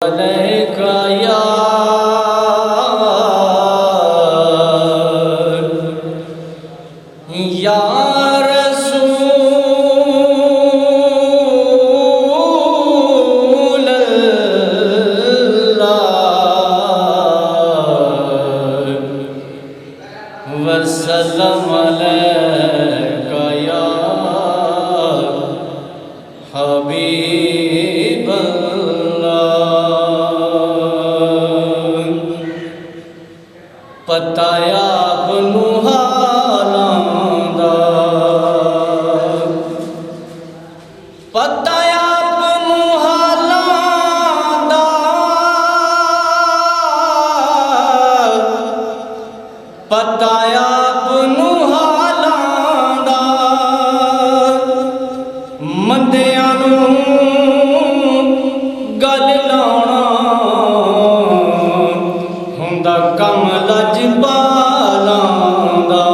अलैका या रसूल अल्लाह वसल्लम अलैका या हबीब अल्लाह। पताया बनु हालांदा, पताया बनु हालांदा, पताया बनु हालांदा, मंदियां नूं गल लाउणा हुंदा कम लजपालां दा।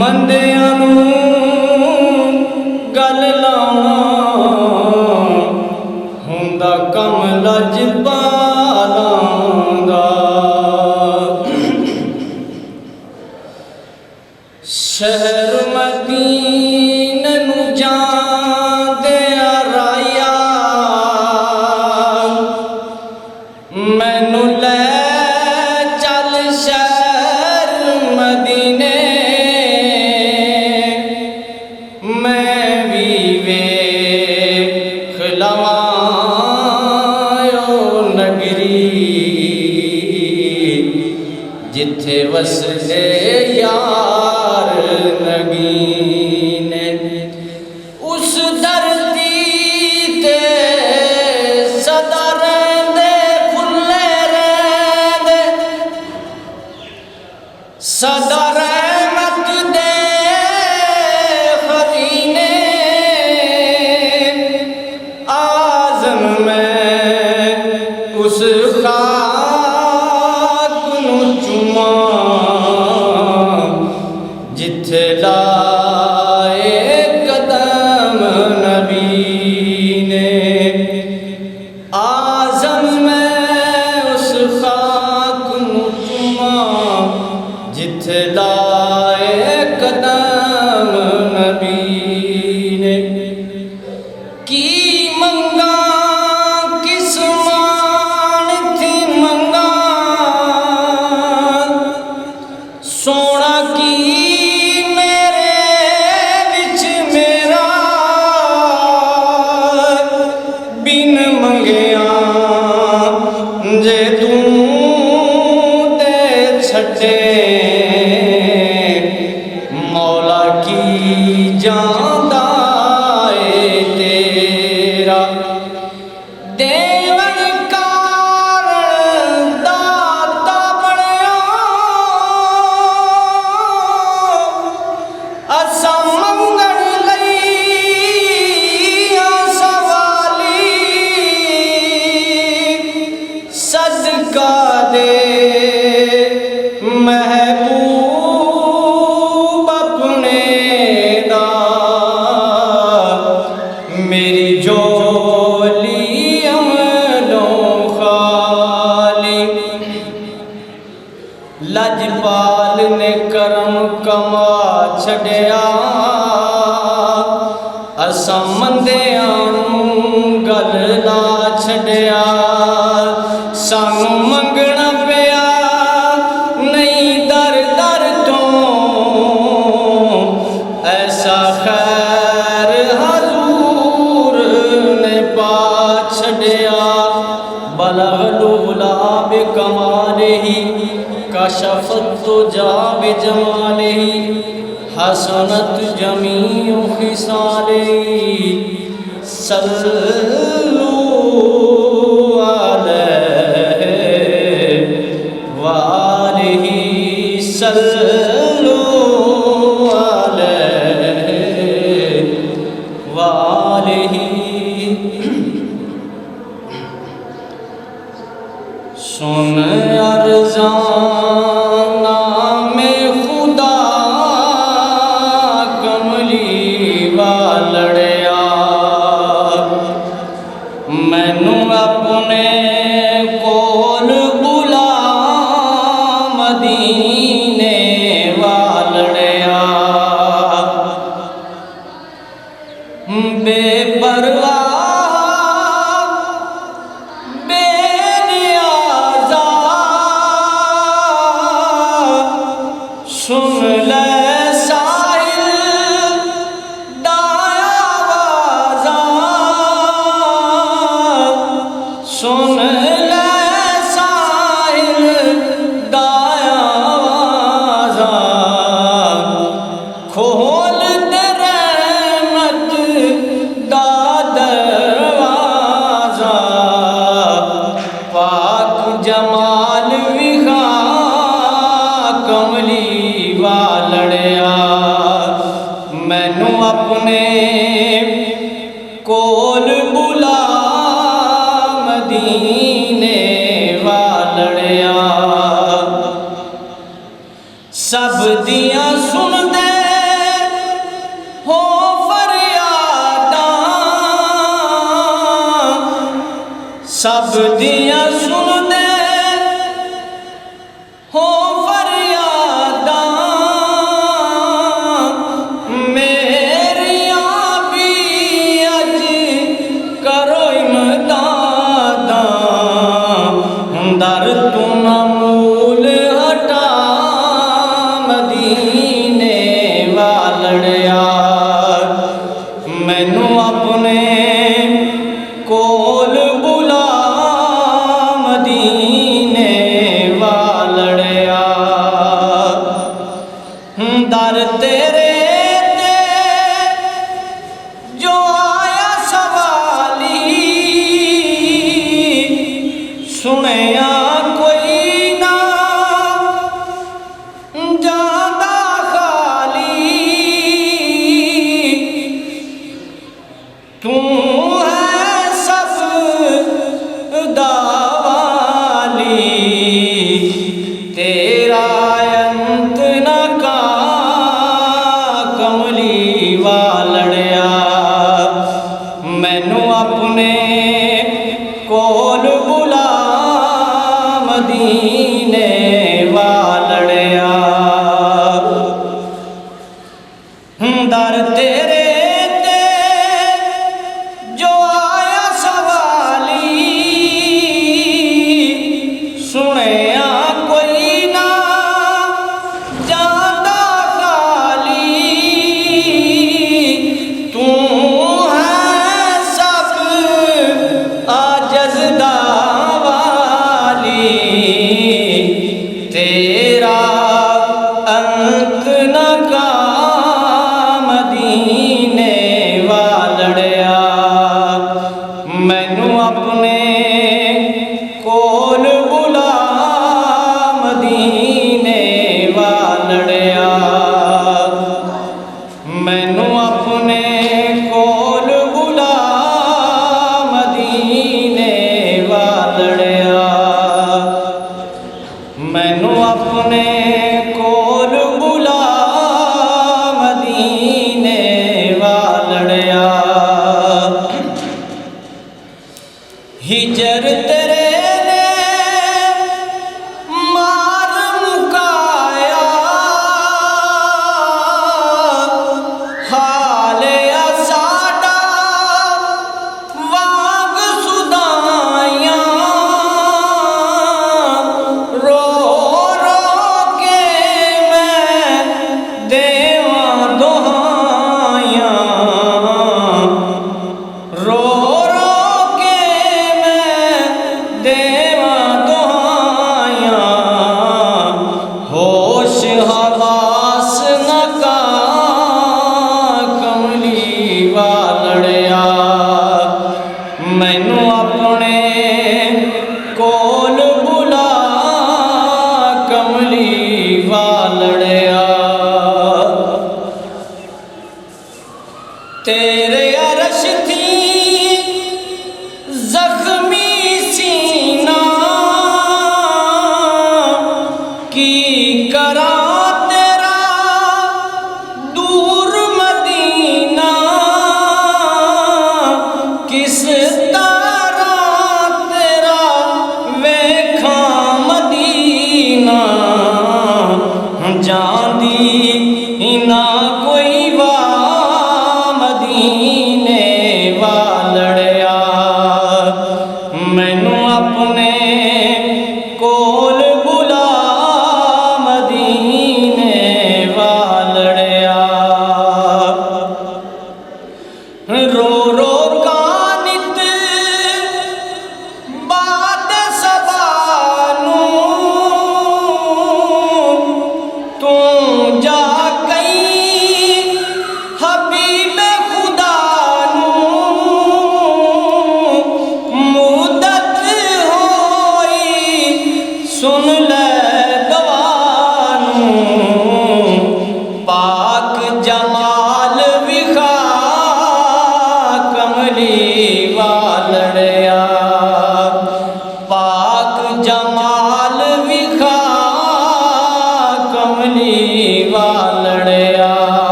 मंदियां नूं गल लाउणा हुंदा कम लजपालां दा। शहर मदीने नूं जांदिया राया मैनू लै चल शहर मदीने, मैं भी वेख लवां ओ नगरी जिथे वसदे यार नगीने। उस धरती ते सदा रहंदे खुले रहंदे, सदा रहमत दे खजीने। आज़म में उस खाक नूं चुमां जिथे लाए कदम नबी ने। आज़म में उस खाक नूं चुमां जिथे लाए कदम नबी ने। की मंगा किस मान थी मंगा, सोना की मेरे विच मेरा, बिन मंगिया जे तू दे छड़े, मौला की जांदा ए तेरा। देवन कारण दाता बणिया, असा मंगण लई सवाली, सदका दे महबूब अपने दा। मेरी झोली अमलों खाली, लजपाल ने करम कमा छड़िया, असा मंदियां नूं गल ला छड़िया। सानू मंगना पिया नहीं दर दर तो, ऐसा खैर हजूर ने पा छड़िया। बलगलूला बिकमालिही कशफत तुजा बिजमालिही, हसनत जमीउ खिसालिही, सल्लू अलैहि वालिही, सल्लू अलैहि वालिही। सुन अर्ज़ाना में खुदा कमली वालड़िया, मैं मैनू अपने कोल बुला मदीने वालड़िया बेपरवाह बेनियाज़ा सुन ले सुन ले साहिल दायावाज़ा खोल दे रहमत दा दरवाज़ा पाक जमाल विखा कमली वालड़िया मैनू अपने कोल बुला मदीने वालड़िया सब दियां सुन दे हो फरियादां सब दियां सुन दे हो फरियादां मेरिया भी अज करो इमदाद दर तू न मूल हटा मदीने वालड़िया मैनू अपने कोल बुला मदीने वालड़िया दर तेरे ते जो आया सवाली सुनिया कोई ना जादा खाली तू है सब दावाली तेरा अंत न का कमली वालड़िया मैनू अपने कोल बुला मदीने वालड़िया दर तेरे ते जो आया सवाली सुनिया कोई ना जादा खाली तू है सब आजज़ दावाली तेरा अंत न का मदीने वालड़िया मैनू अपने कोल बुला मदीने वालड़िया मैनू अपने कोल बुला मदीने वालड़िया मैनू अपने कोल बुला मदीने वालड़िया हिजर तेरे ने मार मुकाया हाले साडा वाग सुदाइयां रो रो के मैं देवां दुहाइयां रो रो के मैं देवां दुहाइयां होश हवास न का कमली वालड़िया मैनू अपने कोल बुला कमली वालड़िया तेरे अरश थी जख्मी सीना की करा तेरा दूर मदीना किस तरह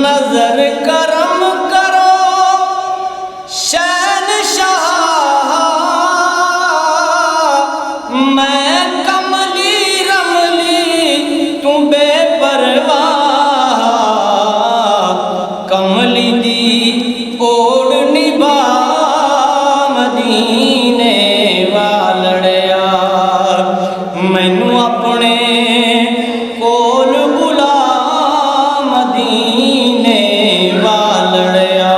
नजर करम करो शहनशाह, मैं कमली रमली तू बेपरवाह, कमली दी ओढ़ निभा मदीने वालड़िया, मैनू अपने कोल बुला मदीने वालड़िया।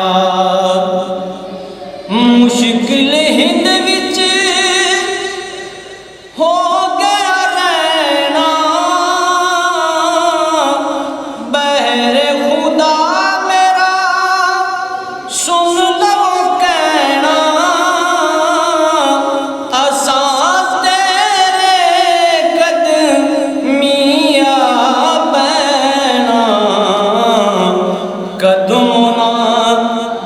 मुश्किल हिंद विच हो गया रहना, बहरे खुदा मेरा सुन लो कहना, असां तेरे कदमिया बैना, कदमों ना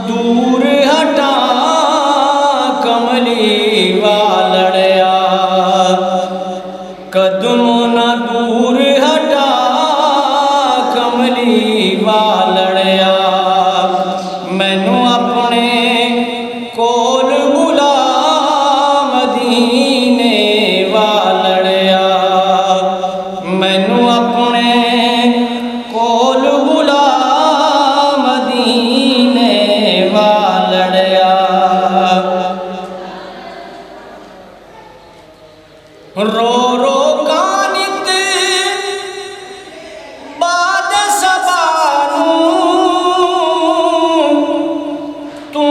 दूर हटा कमली वालड़िया, कदमों ना दूर हटा कमली वालड़िया, मैनू अपने कोल बुला मदीने वालड़िया, मैनू अपने कोल बुला मदीने वालड़िया। रो रो कानित बाद सबानू, तू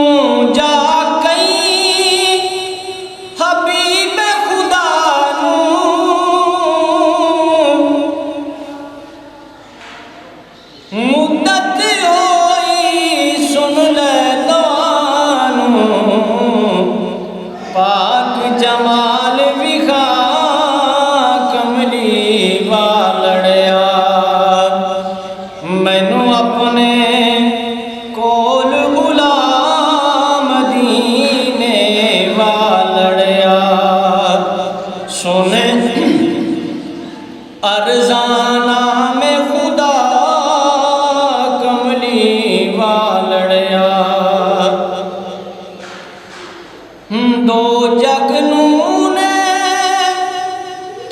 जा कई हबीब खुदा नू, मुद्दत होई सुन ले दानू, पाक जमाल विखा कमली वालड़िया, मैनू अपने कोल बुला मदीने वालड़िया, सुने अरज़ाना में खुदा कमली वालड़िया, दो जग नूने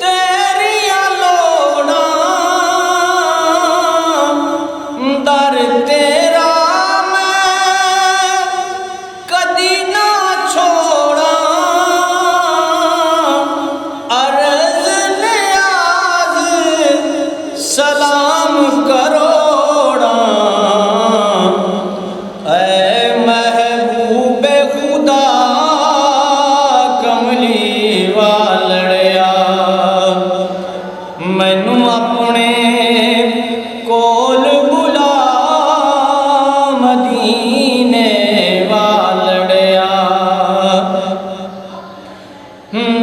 तेरिया लोड़ा, दर तेरा मैं कदी ना छोड़ा, अर्ज़ नियाज़ सलाम करोड़ा, ऐ महबूबे खुदा कमली वालड़िया, मैनू अपने कोल बुला मदीने वालड़िया,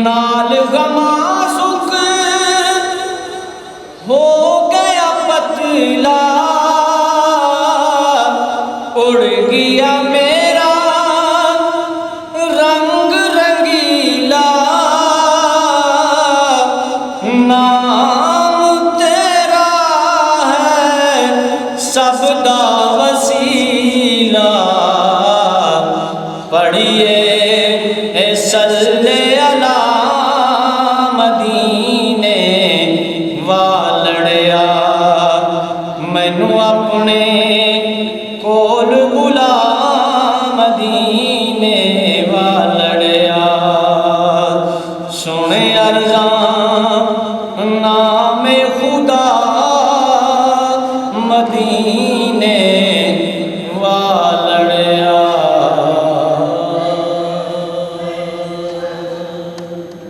नाल गमा सुख हो गया पतला, उड़ गया मेरा रंग रंगीला, नाम तेरा है सबदा वसीला, पढ़िए सल्ले अला मदीने वालड़िया, मैनू अपने